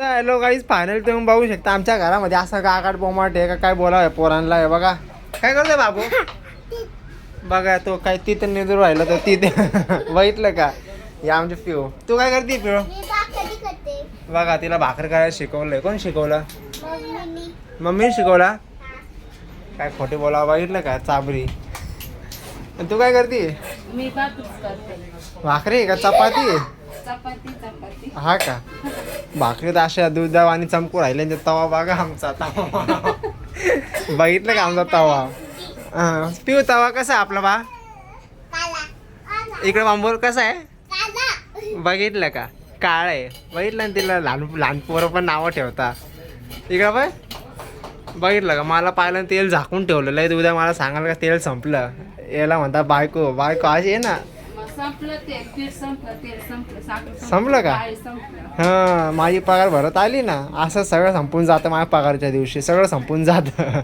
Hello guys, final तुम्ही बघू शकता आमच्या घरामध्ये असं गागाट बोमाट आहे का काय बोलावं पोरांना आहे बघा. काय करतोय बाबू? बघा तो काय तिथं निदूर राहिला तर तिथे बघितलं का? या आमचे पिऊ. तू काय करते पिऊ? बघा तिला भाकर करायला शिकवलंय. कोण शिकवलं? मम्मीने शिकवला. काय खोटे बोला बघितलं का चाबरी. तू काय करते? मी भाकरीच करते. भाकरी का चपाती? चपाती. हा का? भाकरी तर अशा दूध आणि चमकू राहिले तवा बघा आमचा तवा. बघितलं का आमचा तवा? पिऊ तवा कसा आहे आपला बा? इकडे बांबोल कसा आहे? बघितलं का? काळ आहे. बघितलं ना तिला लहान पोरं पण नावं ठेवता. इकडं बाय बघितलं का? मला पाहिलं तेल झाकून ठेवलेलं आहे. उद्या मला सांगाल का तेल संपलं. याला म्हणता बायको अशी आहे ना. संपलं तेल संपलं. संपलं का? हां, माझी पगार भरत आली ना, असं सगळं संपून जातं. माझ्या पगारच्या दिवशी सगळं संपून जातं.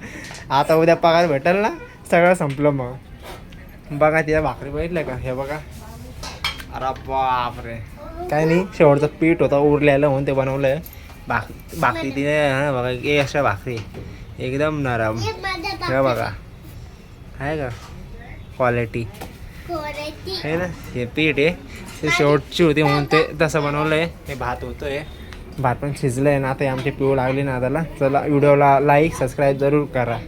आता उद्या पगार भेटेल ना, सगळं संपलं. मग बघा तिला भाकरी बघितलं का? हे बघा. अरे बापरे, काय नाही, शेवटचं पीठ होतं उरलेलं म्हणून ते बनवलं आहे. भाकरी तिने हां बघा, अशा भाकरी एकदम नरम. हे बघा, आहे का क्वालिटी? आहे ना. हे पीठ आहे ते शेवटची होती म्हणून ते तसं बनवलं आहे. हे भात होतं आहे, भात पण शिजलं आहे ना. आता आमची पिऊ लागली ना त्याला. चला व्हिडिओला लाईक सबस्क्राईब जरूर करा.